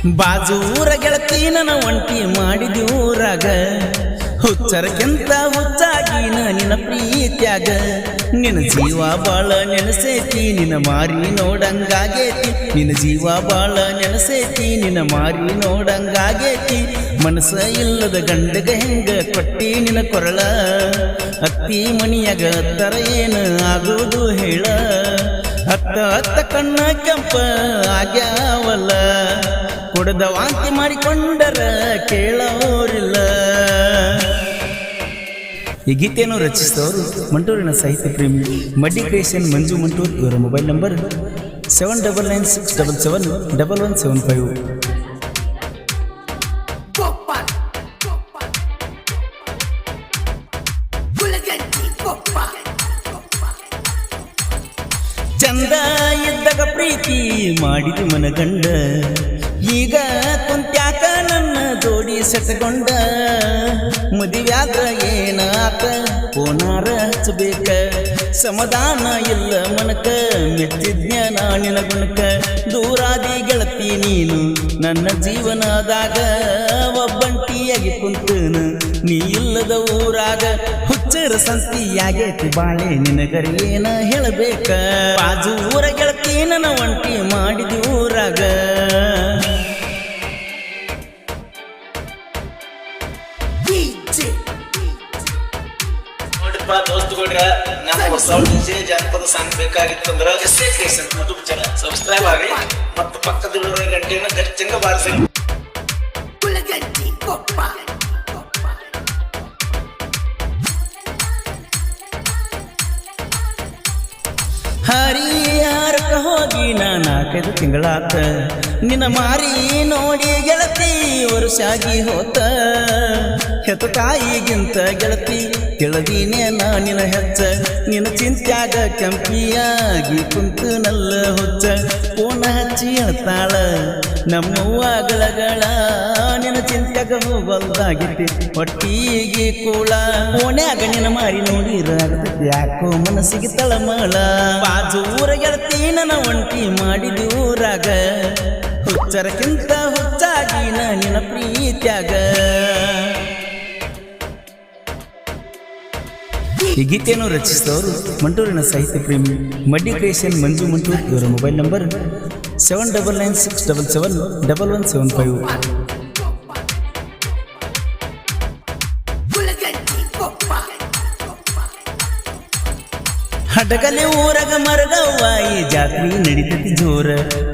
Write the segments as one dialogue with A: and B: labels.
A: ಬಾಜೂರ ಗೆಳತಿ ನನ್ನ ಒಂಟಿ ಮಾಡಿದೂರಾಗ ಹುಚ್ಚರಕ್ಕಿಂತ ಹುಚ್ಚಾಗಿನ ನಿನ್ನ ಪ್ರೀತ್ಯಾಗ ನಿನ್ನ ಜೀವ ಬಾಳ ನೆನಸೇತಿ ನಿನ್ನ ಮಾರಿ ನೋಡಂಗಾಗೇತಿ ನಿನ್ನ ಜೀವ ಬಾಳ ನೆನಸೇತಿ ನಿನ್ನ ಮಾರಿ ನೋಡಂಗಾಗೇತಿ ಮನಸ್ಸ ಇಲ್ಲದ ಗಂಡಗ ಹೆಂಗ ಕೊಟ್ಟಿ ನಿನ್ನ ಕೊರಳ ಅತ್ತಿ ಮಣಿಯಾಗ ತರ ಏನು ಆಗೋದು ಹೇಳ ಹತ್ತ ಹತ್ತ ಕಣ್ಣ ಕೆಂಪ ಆಗ್ಯಾವಲ್ಲ ಕುಡದ ವಾಂತಿ ಮಾಡಿಕೊಂಡರ ಕೇಳೋರಿಲ್ಲ. ಈ ಗೀತೆಯನ್ನು ರಚಿಸಿದವರು ಮಂಟೂರಿನ ಸಾಹಿತ್ಯ ಪ್ರೇಮಿ ಮಡ್ಡಿ ಕ್ರಿಯೇಷನ್ ಮಂಜು ಮಂಟೂರ್. ಇವರ ಮೊಬೈಲ್ ನಂಬರ್ 7996771175. ಚಂದ ಇದ್ದಾಗ ಪ್ರೀತಿ ಮಾಡಿದು ಮನಗಂಡ ಈಗ ಕುಂತ್ಯಾಕ ನನ್ನ ಜೋಡಿ ಸೆಟಗೊಂಡ ಮದುವ್ಯಾದ ಏನಾತ ಪೋನಾರ ಹಚ್ಚಬೇಕ ಸಮಾಧಾನ ಇಲ್ಲ ಮನಕ ಮೆಚ್ಚಿದ್ನ್ಯ ನಿನ ಗುಣಕ ದೂರಾದಿ ಗೆಳತಿ ನೀನು ನನ್ನ ಜೀವನದಾಗ ಒಬ್ಬಂಟಿಯಾಗಿ ಕುಂತನ ನೀ ಇಲ್ಲದ ಊರಾಗ ಹುಚ್ಚರ ಸಂತಿಯಾಗೈತಿ ಬಾಳೆ ನಿನಗರಿ ಏನ ಹೇಳಬೇಕ ಬಾಜು ಊರ ಗೆಳತಿ ನನ್ನ ಒಂಟಿ ಮಾಡಿದಿ ಊರಾಗ ದೋಸ್ತುಗಳ್ರ ನಮ್ಮ ಹೊಸ ಜಾನಪದ ಸಾಂಗ್ ಬೇಕಾಗಿತ್ತಂದ್ರ ಯೂಟ್ಯೂಬ್ ಚಾನಲ್ ಸಬ್ಸ್ಕ್ರೈಬ್ ಆಗಿ ಮತ್ತು ಪಕ್ಕದಲ್ಲಿರೋ ಗಂಟೆಯನ್ನು ಗಚ್ಚಂಗ ಬಾರಿಸಿ. ಹರಿಯಾರಕ ಹೋಗಿ ನಾ 4 ತಿಂಗಳಾತ ನಿನ್ನ ಮಾರಿ ನೋಡಿ ಗೆಳತಿ ವರ್ಷಾಗಿ ಹೋತ ಹೆತ್ತ ತಾಯಿಗಿಂತ ಗೆಳತಿ ಕೆಳದಿನೇ ನಾ ನಿನ್ನ ಹೆಚ್ಚ ನಿನ್ನ ಚಿಂತ್ಯಾಗ ಕೆಂಪಿಯಾಗಿ ಕುಂತು ನಲ್ಲ ಹುಚ್ಚ ಪೋನ ಹಚ್ಚಿ ಹೇಳ್ತಾಳ ನಮ್ಮವ್ವ ಗಳಗಳ ನಿನ್ನ ಚಿಂತ್ಯಾಗ ಹೋಗಲ್ದಾಗಿತಿ ಹೊಟ್ಟಿಗೆ ಕೂಳ ಓಣ್ಯಾಗ ನಿನ್ನ ಮಾರಿ ನೋಡಿರಾಗತೈತಿ ಯಾಕೋ ಮನಸ್ಸಿಗೆ ತಳಮಳ ಬಾಜೂರ ಗೆಳತಿ ನನ್ನ ಒಂಟಿ ಮಾಡಿದೂರಾಗ ಹುಚ್ಚರಕ್ಕಿಂತ ಹುಚ್ಚಾಗಿನ ನಿನ್ನ ಪ್ರೀತ್ಯಾಗ. ಈ ಗೀತೆಯನ್ನು ರಚಿಸಿದವರು ಮಂಟೂರಿನ ಸಾಹಿತ್ಯ ಪ್ರೇಮಿ ಮಡ್ಡಿ ಕ್ರಿಯೇಷನ್ ಮಂಜು ಮಂಟೂರ್. ಇವರ ಮೊಬೈಲ್ ನಂಬರ್ 7996771175. ಹಡಗಲಿ ಊರಗ ಮರಗವ್ವಾಯಿ ಜಾತ್ರೆ ನಡಿತೈತಿ ಜೋರ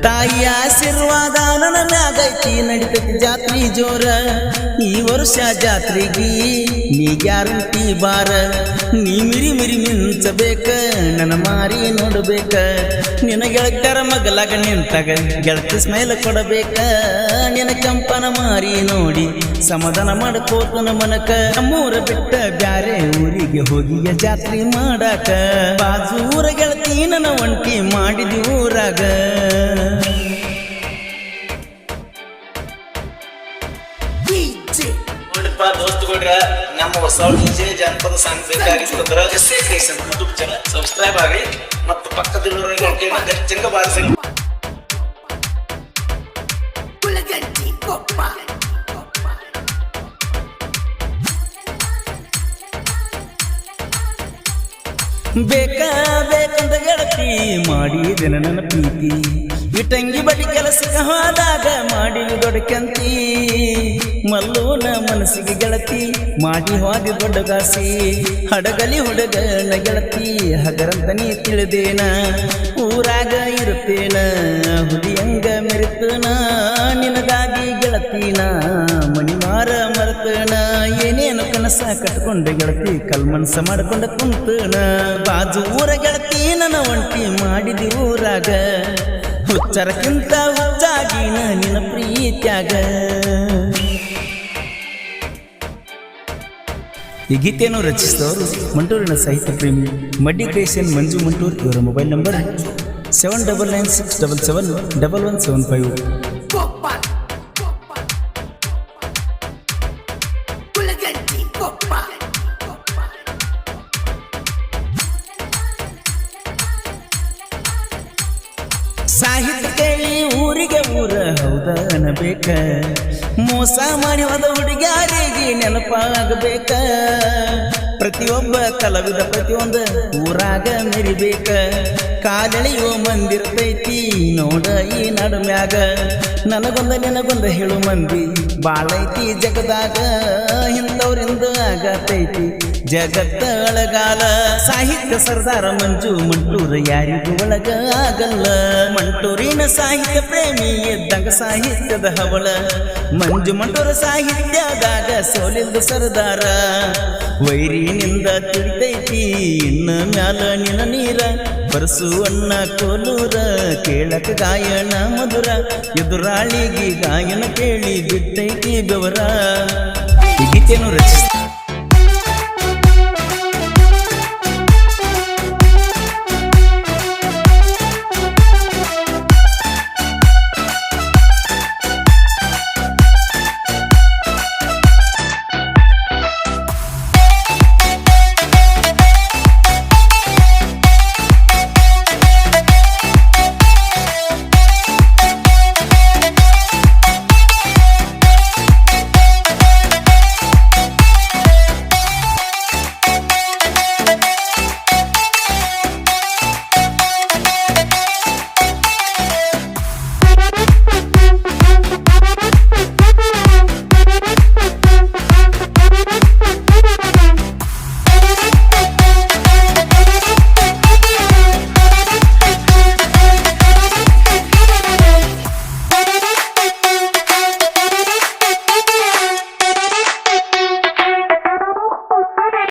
A: ತಾಯಿ ಆಶೀರ್ವಾದ ನನ್ನ ಮ್ಯಾಗೈತಿ ನಡಿತೈತಿ ಜಾತ್ರೆ ಜೋರ ಈ ವರ್ಷ ಜಾತ್ರೆಗಿ ನೀ ಗ್ಯಾರಂಟಿ ಬಾರ ನೀ ಮಿರಿ ಮಿರಿ ಮಿಂಚಬೇಕ ನನ್ನ ಮಾರಿ ನೋಡಬೇಕ ನಿನ್ನ ಗೆಳತ್ಯರ ಮಗಲಾಗ ನಿಂತಾಗ ಗೆಳತಿ ಸ್ಮೈಲ್ ಕೊಡಬೇಕ ನಿನ್ನ ಕೆಂಪನ ಮಾರಿ ನೋಡಿ ಸಮಾಧಾನ ಮಾಡ್ಕೋತನ ಮನಕ ನಮ್ಮೂರ ಬಿಟ್ಟ ಬ್ಯಾರೆ ಊರಿಗೆ ಹೋಗಿ ಜಾತ್ರೆ ಮಾಡಾಕ ಬಾಜೂರ ಗೆಳತಿ ನನ್ನ ಒಂಟಿ ಮಾಡಿದಿ ಊರಾಗ. ದೋಸ್ತುಗಳ್ರ ನಮ್ಮ ಹೊಸ ಜಾನಪದ ಸಾಂಗ್ ಬೇಕಾಗಿತ್ತಂದ್ರ ಯೂಟ್ಯೂಬ್ ಚಾನಲ್ ಸಬ್ಸ್ಕ್ರೈಬ್ ಆಗಿ ಮತ್ತು ಪಕ್ಕದಲ್ಲಿರೋ ಗಂಟೆಯನ್ನು ಗಚ್ಚಂಗ ಬಾರಿಸಿ. ಬೇಕಂತ ಗೆಳತಿ ಮಾಡಿದೆನ ನನ್ನ ಪ್ರೀತಿ ಇಟಂಗಿ ಬಡಿ ಕೆಲಸಕ್ಕೆ ಹೋದಾಗ ಮಾಡಿ ದೊಡ್ಡಕಂತಿ ಮಲ್ಲೂನ ಮನಸ್ಸಿಗೆ ಗೆಳತಿ ಮಾಡಿ ಹೋದಿ ದೊಡ್ಡಗಾಸಿ ಹಡಗಲಿ ಹುಡುಗನ ಗೆಳತಿ ಹಗರಂತ ನೀ ತಿಳಿದೇನ ಊರಾಗ ಇರುತ್ತೇನ ಹುಲಿಯಂಗ ಮೆರೆತನ ನಿನಗಾಗಿ ಗೆಳತಿನ ಮಣಿಮಾರ ಮರೆತನ ಏನೇನು ಕನಸ ಕಟ್ಕೊಂಡ ಗೆಳತಿ ಕಲ್ಮನಸ ಮಾಡ್ಕೊಂಡ ಕುಂತನ ಬಾಜು ಊರ ಗೆಳತಿ ನನ್ನ ಒಂಟಿ ಮಾಡಿದಿ ಊರಾಗ ಹುಚ್ಚರಕ್ಕಿಂತ ಹುಚ್ಚಾಗಿನ ನಿನ್ನ ಪ್ರೀತ್ಯಾಗ. ಈ ಗೀತೆಯನ್ನು ರಚಿಸಿದವರು ಮಂಟೂರಿನ ಸಾಹಿತ್ಯ ಪ್ರೇಮಿ ಮಡ್ಡಿ ಕ್ರಿಯೇಷನ್ ಮಂಜು ಮಂಟೂರ್. ಇವರ ಮೊಬೈಲ್ ನಂಬರ್ 7996771175. ಸಾಹಿತ್ಯ ಕೇಳಿ ಊರಿಗೆ ಊರ ಹೌದ ನೆನಬೇಕ ಮೋಸ ಮಾಡಿ ಹೋದ ಹುಡುಗ್ಯಾರಿಗೆ ನೆನಪಾಗಬೇಕ ಪ್ರತಿಯೊಬ್ಬ ಕಲಾವಿದ ಪ್ರತಿಯೊಂದು ಊರಾಗ ಮೆರಿಬೇಕ ಕಾಲೆಳೆಯೋ ಮಂದಿರ್ತೈತಿ ನೋಡ ಈ ನಡುಮ್ಯಾಗ ನನಗೊಂದ ಹೇಳು ಮಂದಿ ಬಾಳೈತಿ ಜಗದಾಗ ಇಂಥವ್ರಿಂದ ಆಗತೈತಿ ಜಗತ್ತ ಅಳಗಾಲ ಸಾಹಿತ್ಯ ಸರ್ದಾರ ಮಂಜು ಮಂಟೂರ ಯಾರಿಗೂ ಒಳಗ ಆಗಲ್ಲ ಮಂಟೂರಿನ ಸಾಹಿತ್ಯ ಪ್ರೇಮಿ ಇದ್ದಂಗ ಸಾಹಿತ್ಯದ ಹವಳ ಮಂಜು ಮಂಟೂರ ಸಾಹಿತ್ಯದಾಗ ಸೋಲಿಲ್ದ ಸರ್ದಾರ ವೈರಿನಿಂದ ತಿಳಿತೈತಿ ಇನ್ನ ಮ್ಯಾಲ ನಿನ ನೀರ ಬರಸು ಅಣ್ಣ ಕೋಲೂರ ಕೇಳಕ ಗಾಯನ ಮಧುರ ಎದುರಾಳಿಗಿ ಗಾಯನ ಕೇಳಿ ಬಿಟ್ಟೈತಿ ಬೆವರ ಈ ಗೀತೆಯನ್ನು ರಚಿಸ